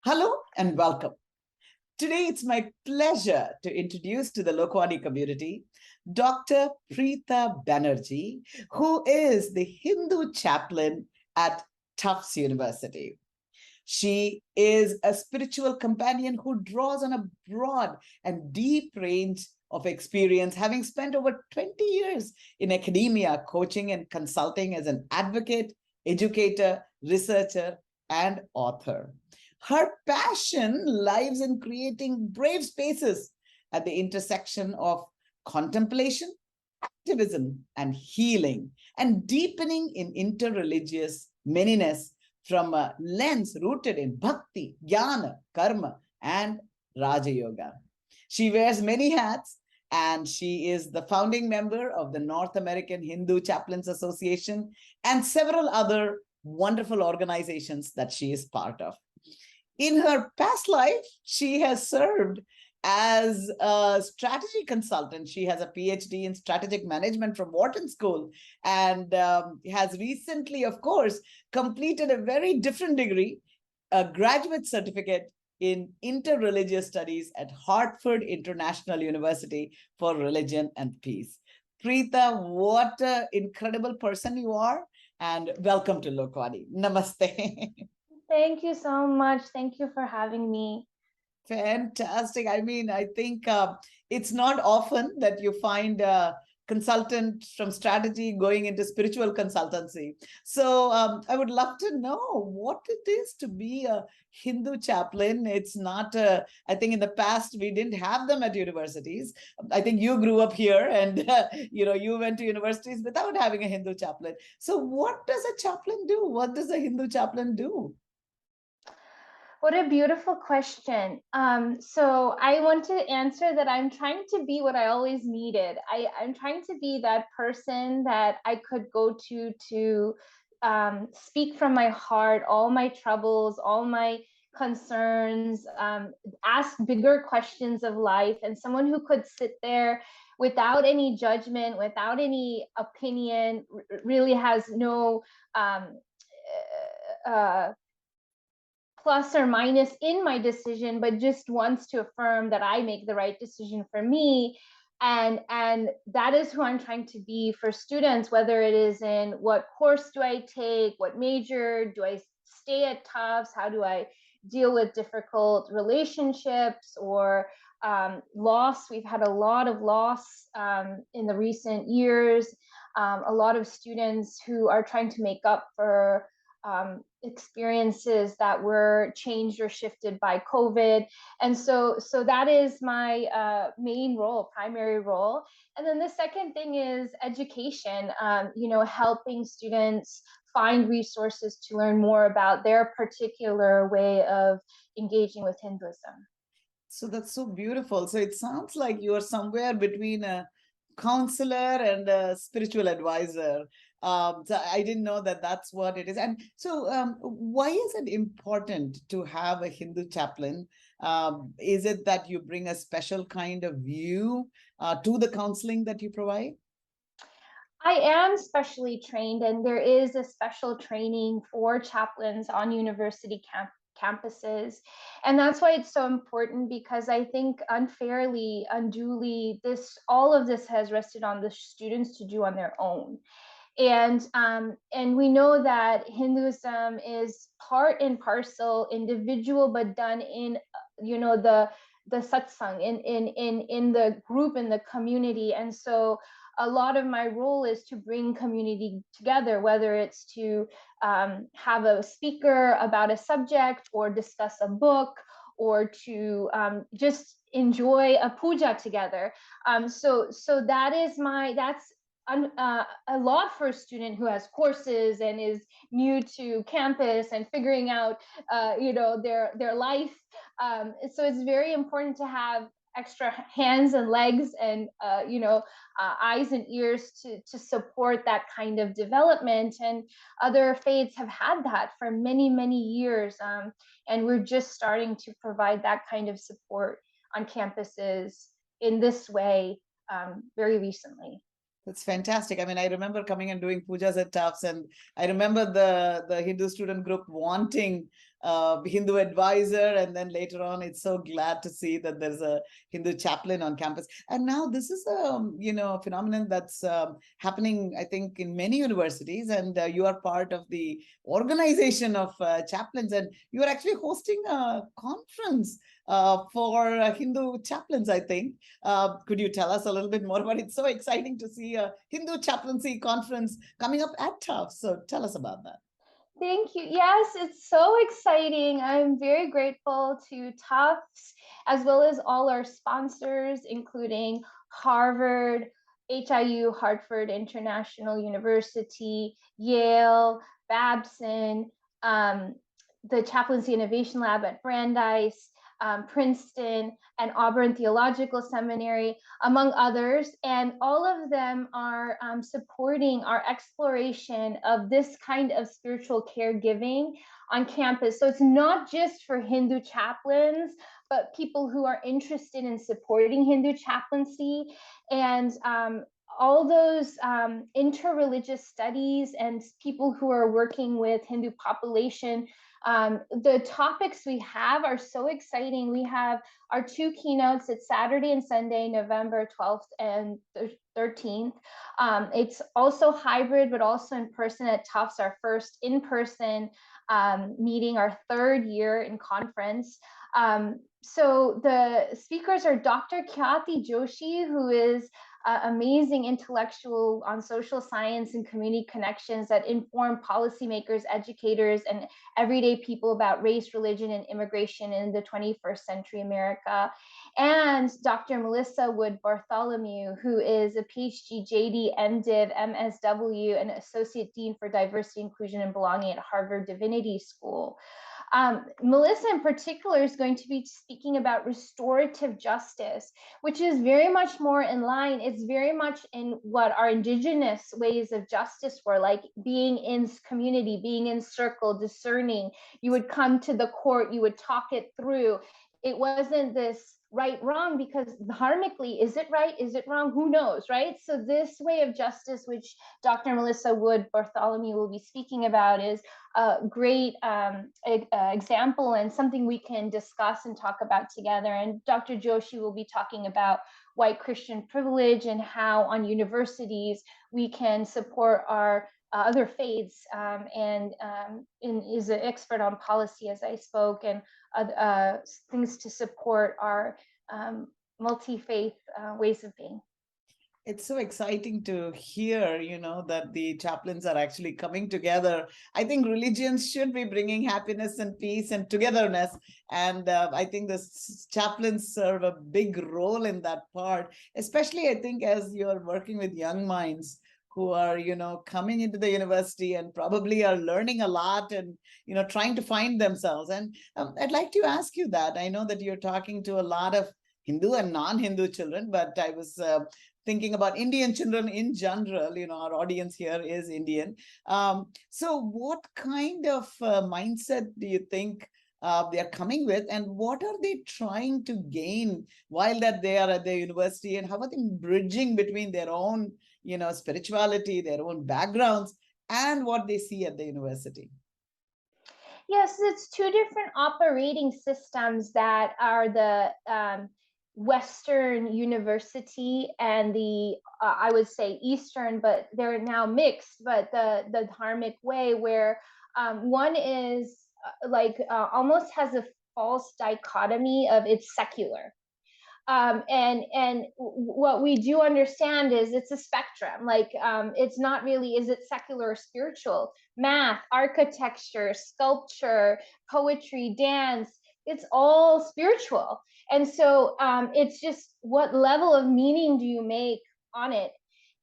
Hello and welcome. Today, it's my pleasure to introduce to the Lokvani community Dr. Preeta Banerjee, who is the Hindu chaplain at Tufts University. She is a spiritual companion who draws on a broad and deep range of experience, having spent over 20 years in academia, coaching and consulting as an advocate, educator, researcher, and author. Her passion lies in creating brave spaces at the intersection of contemplation, activism, and healing, and deepening in interreligious manyness from a lens rooted in bhakti, jnana, karma, and Raja Yoga. She wears many hats, and she is the founding member of the North American Hindu Chaplains Association and several other wonderful organizations that she is part of. In her past life, she has served as a strategy consultant. She has a PhD in strategic management from Wharton School and has recently, of course, completed a very different degree, a graduate certificate in interreligious studies at Hartford International University for Religion and Peace. Preeta, what an incredible person you are, and welcome to Lokvani. Namaste. Thank you so much. Thank you for having me. Fantastic. I mean, I think it's not often that you find a consultant from strategy going into spiritual consultancy. So I would love to know what it is to be a Hindu chaplain. It's not, I think in the past, we didn't have them at universities. I think you grew up here and, you went to universities without having a Hindu chaplain. So what does a chaplain do? What does a Hindu chaplain do? What a beautiful question. So I want to answer that I'm trying to be what I always needed. I'm trying to be that person that I could go to speak from my heart, all my troubles, all my concerns, ask bigger questions of life, and someone who could sit there without any judgment, without any opinion, really has no plus or minus in my decision, but just wants to affirm that I make the right decision for me. And that is who I'm trying to be for students, whether it is in what course do I take, what major, do I stay at Tufts, how do I deal with difficult relationships or loss. We've had a lot of loss in the recent years, a lot of students who are trying to make up for experiences that were changed or shifted by COVID. And so that is my main role, primary role. And then the second thing is education, helping students find resources to learn more about their particular way of engaging with Hinduism. So that's so beautiful. So it sounds like you are somewhere between a counselor and a spiritual advisor. So I didn't know that that's what it is. And so why is it important to have a Hindu chaplain? Is it that you bring a special kind of view to the counseling that you provide? I am specially trained, and there is a special training for chaplains on university campuses. And that's why it's so important, because I think unfairly, unduly, all of this has rested on the students to do on their own. And we know that Hinduism is part and parcel individual, but done in the satsang, in the group, in the community. And so a lot of my role is to bring community together, whether it's to have a speaker about a subject or discuss a book, or to just enjoy a puja together. So that's a lot for a student who has courses and is new to campus and figuring out their life. So it's very important to have extra hands and legs and eyes and ears to support that kind of development. And other faiths have had that for many years, and we're just starting to provide that kind of support on campuses in this way very recently. That's fantastic. I mean, I remember coming and doing pujas at Tufts, and I remember the Hindu student group wanting Hindu advisor, and then later on, it's so glad to see that there's a Hindu chaplain on campus. And now this is a phenomenon that's happening, I think, in many universities. And you are part of the organization of chaplains, and you are actually hosting a conference for Hindu chaplains, I think. Could you tell us a little bit more about it? It's so exciting to see a Hindu chaplaincy conference coming up at Tufts. So tell us about that. Thank you. Yes, it's so exciting. I'm very grateful to Tufts, as well as all our sponsors, including Harvard, HIU, Hartford International University, Yale, Babson, the Chaplaincy Innovation Lab at Brandeis, Princeton, and Auburn Theological Seminary, among others. And all of them are supporting our exploration of this kind of spiritual caregiving on campus. So it's not just for Hindu chaplains, but people who are interested in supporting Hindu chaplaincy. And all those interreligious studies and people who are working with Hindu population, the topics we have are so exciting. We have our two keynotes. It's Saturday and Sunday, November 12th and 13th. It's also hybrid, but also in person at Tufts, our first in-person meeting, our third year in conference. So the speakers are Dr. Khyati Joshi, who is amazing intellectual on social science and community connections that inform policymakers, educators, and everyday people about race, religion, and immigration in the 21st century America. And Dr. Melissa Wood Bartholomew, who is a PhD, JD, MDiv, MSW, and Associate Dean for Diversity, Inclusion, and Belonging at Harvard Divinity School. Melissa in particular is going to be speaking about restorative justice, which is very much more in line. It's very much in what our indigenous ways of justice were, like being in community, being in circle, discerning. You would come to the court, you would talk it through. It wasn't this right, wrong, because dharmically, is it right? Is it wrong? Who knows, right? So this way of justice, which Dr. Melissa Wood Bartholomew will be speaking about, is a great example and something we can discuss and talk about together. And Dr. Joshi will be talking about white Christian privilege and how on universities we can support our other faiths, and is an expert on policy, as I spoke, and things to support our multi-faith ways of being. It's so exciting to hear, that the chaplains are actually coming together. I think religions should be bringing happiness and peace and togetherness. And I think the chaplains serve a big role in that part, especially I think as you're working with young minds who are, coming into the university and probably are learning a lot and, trying to find themselves. And I'd like to ask you that. I know that you're talking to a lot of Hindu and non-Hindu children, but I was thinking about Indian children in general. Our audience here is Indian. So what kind of mindset do you think they are coming with, and what are they trying to gain while that they are at the university, and how are they bridging between their own, spirituality, their own backgrounds, and what they see at the university? Yes, it's two different operating systems that are the Western university and the I would say Eastern, but they're now mixed, but the dharmic way, where one is almost has a false dichotomy of it's secular. And what we do understand is it's a spectrum. Like it's not really, is it secular or spiritual? Math, architecture, sculpture, poetry, dance, it's all spiritual. And so it's just what level of meaning do you make on it?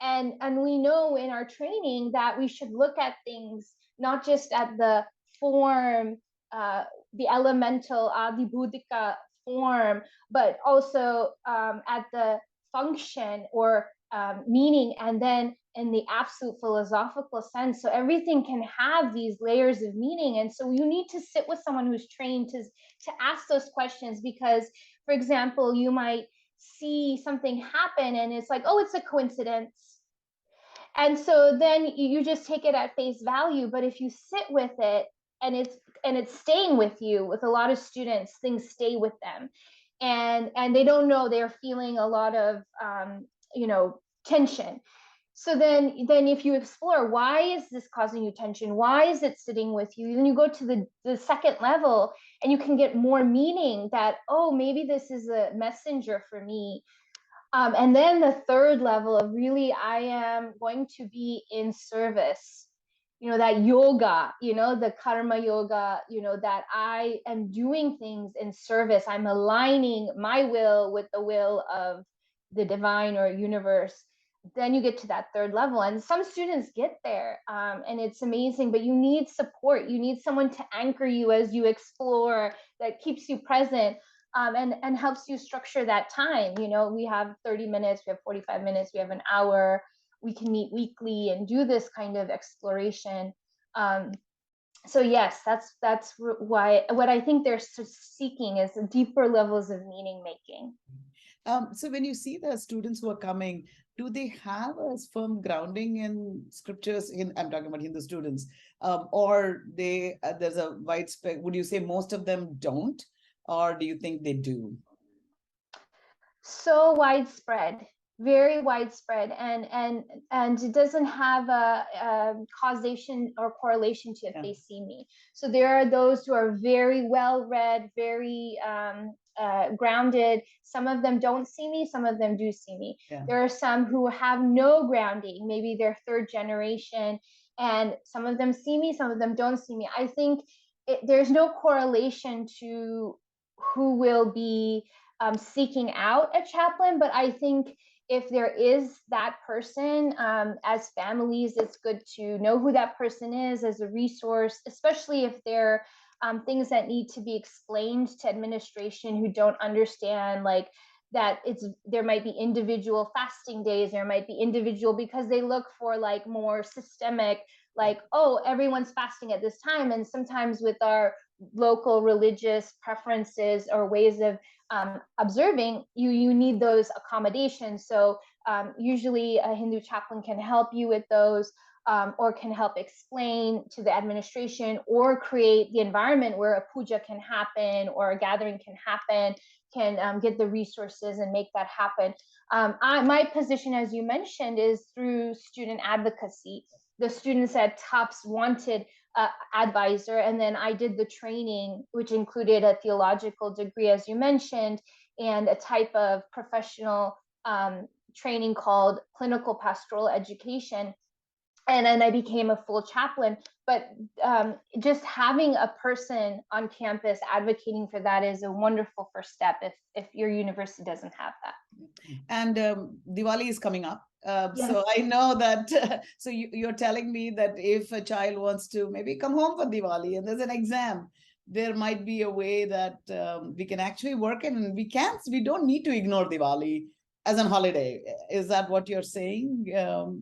And we know in our training that we should look at things not just at the form, the elemental adibudika form, but also at the function or meaning, and then in the absolute philosophical sense. So everything can have these layers of meaning. And so you need to sit with someone who's trained to ask those questions, because, for example, you might see something happen and it's like, oh, it's a coincidence. And so then you just take it at face value. But if you sit with it and it's and it's staying with you. With a lot of students, things stay with them, and they don't know, they're feeling a lot of tension. So then if you explore, why is this causing you tension, why is it sitting with you, then you go to the second level, and you can get more meaning that, oh, maybe this is a messenger for me. And then the third level of, really, I am going to be in service. That yoga, the karma yoga, that I am doing things in service. I'm aligning my will with the will of the divine or universe. Then you get to that third level. And some students get there, and it's amazing, but you need support. You need someone to anchor you as you explore, that keeps you present. And helps you structure that time. We have 30 minutes, we have 45 minutes, we have an hour. We can meet weekly and do this kind of exploration. So yes, that's why what I think they're seeking is deeper levels of meaning making. So when you see the students who are coming, do they have a firm grounding in scriptures? I'm talking about Hindu students, or there's a widespread. Would you say most of them don't, or do you think they do? So widespread, very widespread, and it doesn't have a causation or correlation to if they see me. So there are those who are very well read, very grounded. Some of them don't see me, some of them do see me. There are some who have no grounding, maybe they're third generation, and some of them see me, some of them don't see me. I think there's no correlation to who will be seeking out a chaplain, but I think if there is that person, as families, it's good to know who that person is as a resource, especially if they're things that need to be explained to administration who don't understand, like that there might be individual fasting days, there might be individual, because they look for like more systemic, like, oh, everyone's fasting at this time. And sometimes with our local religious preferences or ways of observing, you need those accommodations. So usually a Hindu chaplain can help you with those, or can help explain to the administration, or create the environment where a puja can happen or a gathering can happen, can get the resources and make that happen. My position, as you mentioned, is through student advocacy. The students at Tufts wanted advisor, and then I did the training, which included a theological degree, as you mentioned, and a type of professional training called clinical pastoral education. And then I became a full chaplain. But just having a person on campus advocating for that is a wonderful first step if your university doesn't have that. And Diwali is coming up. Yes. So I know that, so you're telling me that if a child wants to maybe come home for Diwali and there's an exam, there might be a way that we can actually work in, and we don't need to ignore Diwali as a holiday. Is that what you're saying?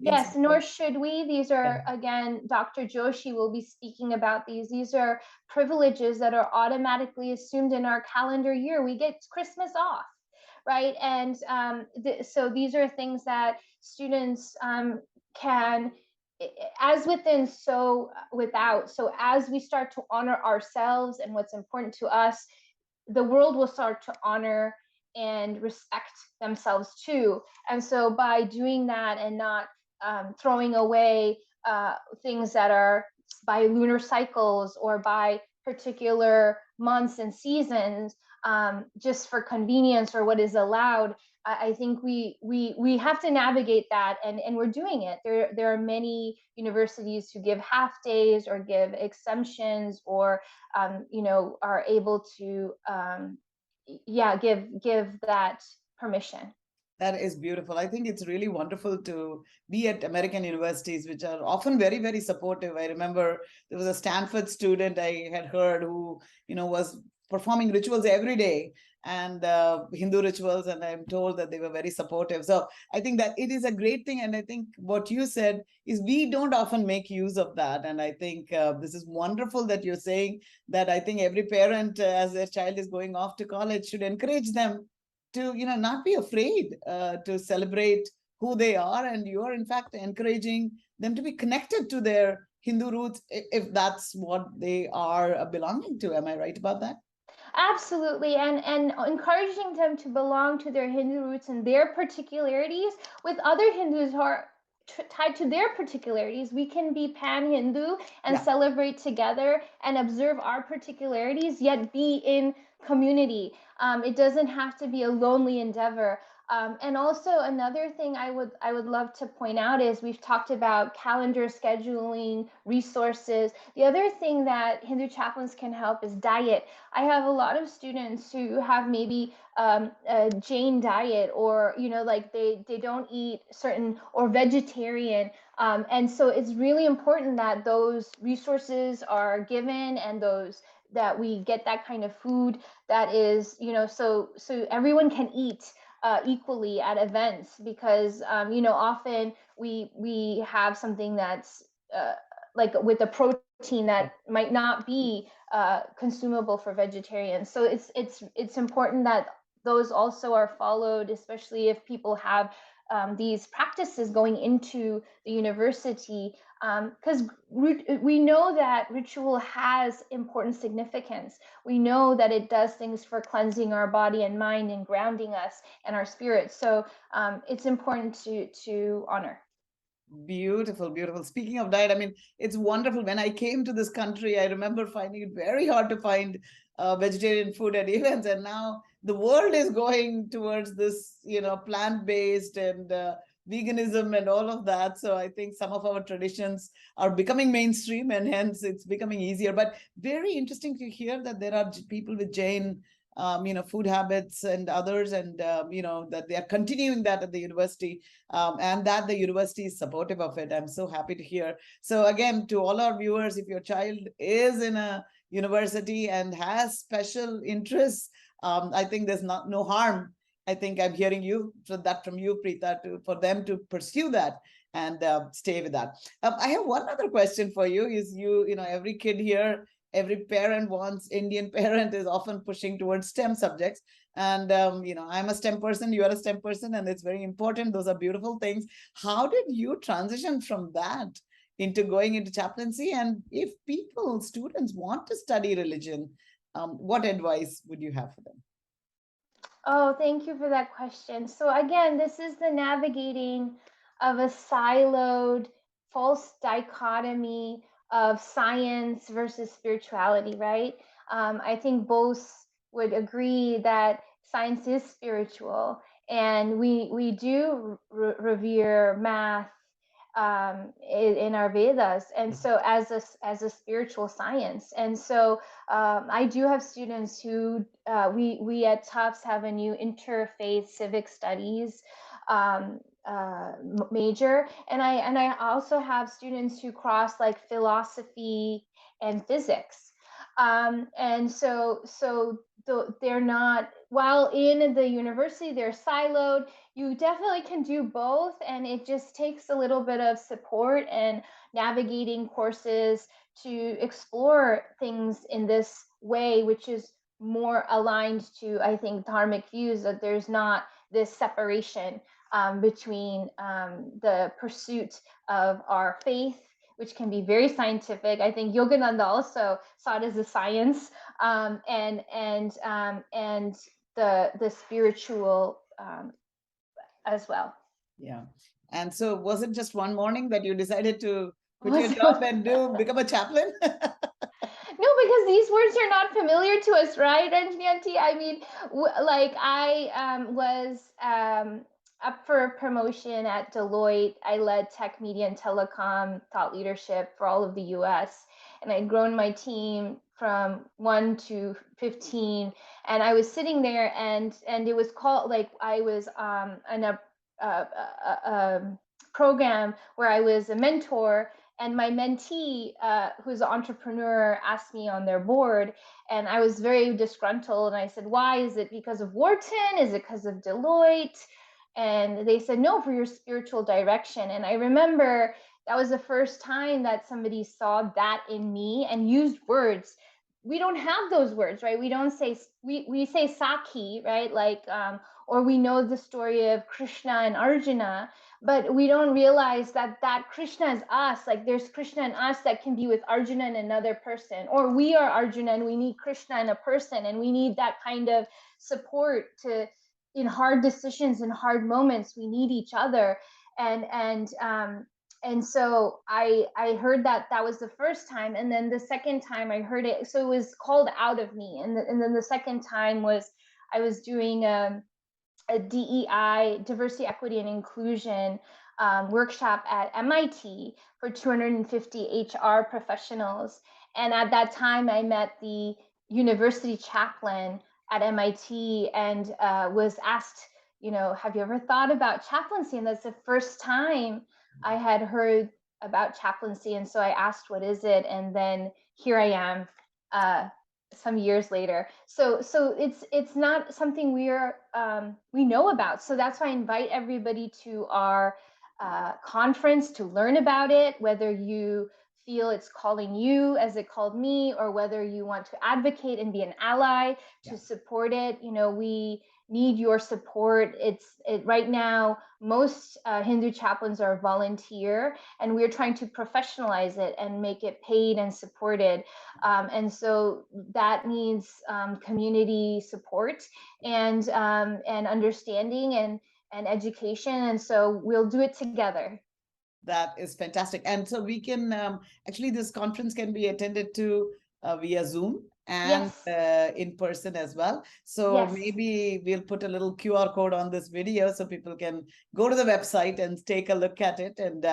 Yes, nor should we. These are, again, Dr. Joshi will be speaking about these. These are privileges that are automatically assumed in our calendar year. We get Christmas off, right? And so these are things that students can, as within, so without. So as we start to honor ourselves and what's important to us, the world will start to honor and respect themselves too. And so by doing that and not throwing away things that are by lunar cycles or by particular months and seasons, just for convenience or what is allowed, I think we have to navigate that, and we're doing it. There are many universities who give half days or give exemptions, or are able to give that permission. That is beautiful. I think it's really wonderful to be at American universities, which are often very, very supportive. I remember there was a Stanford student I had heard who, was performing rituals every day, and Hindu rituals, and I'm told that they were very supportive. So I think that it is a great thing. And I think what you said is we don't often make use of that. And I think this is wonderful that you're saying that. I think every parent, as their child is going off to college, should encourage them to not be afraid to celebrate who they are, and you are in fact encouraging them to be connected to their Hindu roots, if that's what they are belonging to. Am I right about that? Absolutely, and encouraging them to belong to their Hindu roots and their particularities with other Hindus who are tied to their particularities. We can be pan-Hindu and Yeah. celebrate together and observe our particularities, yet be in community. It doesn't have to be a lonely endeavor. And also another thing I would love to point out is we've talked about calendar scheduling, resources. The other thing that Hindu chaplains can help is diet. I have a lot of students who have maybe a Jain diet, or like they don't eat certain, or vegetarian, and so it's really important that those resources are given, and those that we get that kind of food that is, so everyone can eat equally at events, because often we have something that's like with a protein that might not be consumable for vegetarians. So it's important that those also are followed, especially if people have these practices going into the university, because we know that ritual has important significance. We know that it does things for cleansing our body and mind and grounding us and our spirit. So it's important to honor. Beautiful, beautiful. Speaking of diet, I mean, it's wonderful. When I came to this country, I remember finding it very hard to find vegetarian food at events. And now the world is going towards this, plant-based and veganism and all of that. So I think some of our traditions are becoming mainstream, and hence it's becoming easier. But very interesting to hear that there are people with Jain food habits and others, and that they are continuing that at the university, and that the university is supportive of it. I'm so happy to hear. So again, to all our viewers, if your child is in a university and has special interests, I think there's no harm. I think I'm hearing that from you, Preeta, for them to pursue that and stay with that. I have one other question for you. Is every kid here, every parent wants, Indian parent is often pushing towards STEM subjects. And I'm a STEM person, you are a STEM person, and it's very important. Those are beautiful things. How did you transition from that into going into chaplaincy? And if students want to study religion, what advice would you have for them? Oh, thank you for that question. So again, this is the navigating of a siloed, false dichotomy of science versus spirituality, right? I think both would agree that science is spiritual, and we do revere math in our Vedas, and so as a spiritual science. And so I do have students who we at Tufts have a new interfaith civic studies major, and I also have students who cross like philosophy and physics, and so they're not, while in the university they're siloed. You definitely can do both, and it just takes a little bit of support and navigating courses to explore things in this way, which is more aligned to, I think, dharmic views, that there's not this separation between the pursuit of our faith, which can be very scientific. I think Yogananda also saw it as a science, and the spiritual as well. Yeah. And so was it just one morning that you decided to quit your job and become a chaplain? No, because these words are not familiar to us, right, Ranjani? I mean, like I was up for promotion at Deloitte. I led tech, media, and telecom thought leadership for all of the U.S., and I'd grown my team from 1 to 15. And I was sitting there, and it was called, like, I was in a program where I was a mentor, and my mentee, who's an entrepreneur, asked me on their board, and I was very disgruntled. And I said, "Why? Is it because of Wharton? Is it because of Deloitte?" And they said, "No, for your spiritual direction." And I remember that was the first time that somebody saw that in me and used words. We don't have those words, right? We don't say, we say Saki, right? Like, or we know the story of Krishna and Arjuna, but we don't realize that Krishna is us. Like there's Krishna in us that can be with Arjuna and another person, or we are Arjuna and we need Krishna in a person, and we need that kind of support to, in hard decisions and hard moments, we need each other. And so I heard that was the first time, and then the second time I heard it, so it was called out of me, and then the second time was I was doing a DEI, diversity, equity, and inclusion workshop at MIT for 250 HR professionals. And at that time, I met the university chaplain at MIT and was asked, have you ever thought about chaplaincy? And that's the first time I had heard about chaplaincy. And so I asked, what is it? And then here I am. Some years later, so it's not something we know about. So that's why I invite everybody to our conference to learn about it, whether you feel it's calling you as it called me, or whether you want to advocate and be an ally to support it. We need your support. Right now, most Hindu chaplains are volunteer, and we're trying to professionalize it and make it paid and supported. And so that needs community support and understanding and education. And so we'll do it together. That is fantastic. And so we can actually, this conference can be attended to via Zoom and Yes. in person as well. So Yes. maybe we'll put a little QR code on this video so people can go to the website and take a look at it, and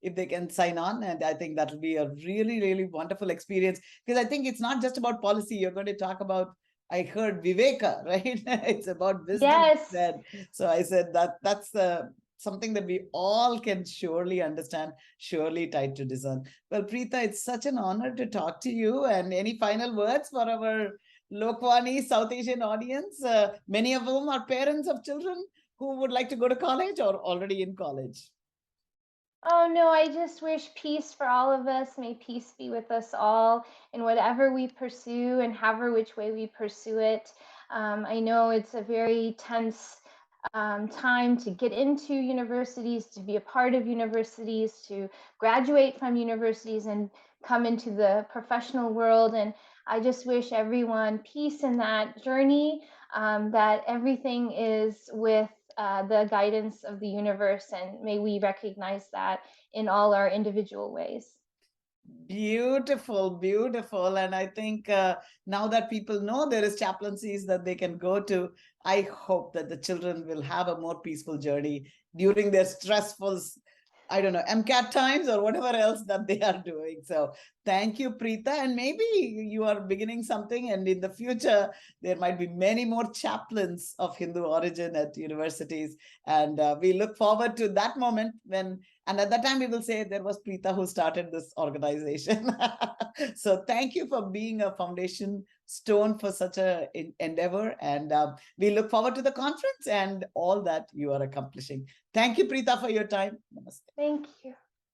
if they can sign on. And I think that will be a really, really wonderful experience, because I think it's not just about policy. You're going to talk about, I heard Viveka, right? It's about wisdom. Yes. So I said that's something that we all can surely understand, surely tied to discern. Well, Preeta, it's such an honor to talk to you. And any final words for our Lokvani South Asian audience, many of whom are parents of children who would like to go to college or already in college? Oh no, I just wish peace for all of us. May peace be with us all in whatever we pursue and however which way we pursue it. I know it's a very tense time to get into universities, to be a part of universities, to graduate from universities and come into the professional world. And I just wish everyone peace in that journey, that everything is with the guidance of the universe, and may we recognize that in all our individual ways. Beautiful, beautiful. And I think now that people know there is chaplaincies that they can go to, I hope that the children will have a more peaceful journey during their stressful, I don't know, MCAT times or whatever else that they are doing. So thank you, Preeta. And maybe you are beginning something, and in the future, there might be many more chaplains of Hindu origin at universities. And we look forward to that moment when, and at that time, we will say there was Preeta who started this organization. So thank you for being a foundation stone for such a endeavor. And we look forward to the conference and all that you are accomplishing. Thank you, Preeta, for your time. Namaste. Thank you.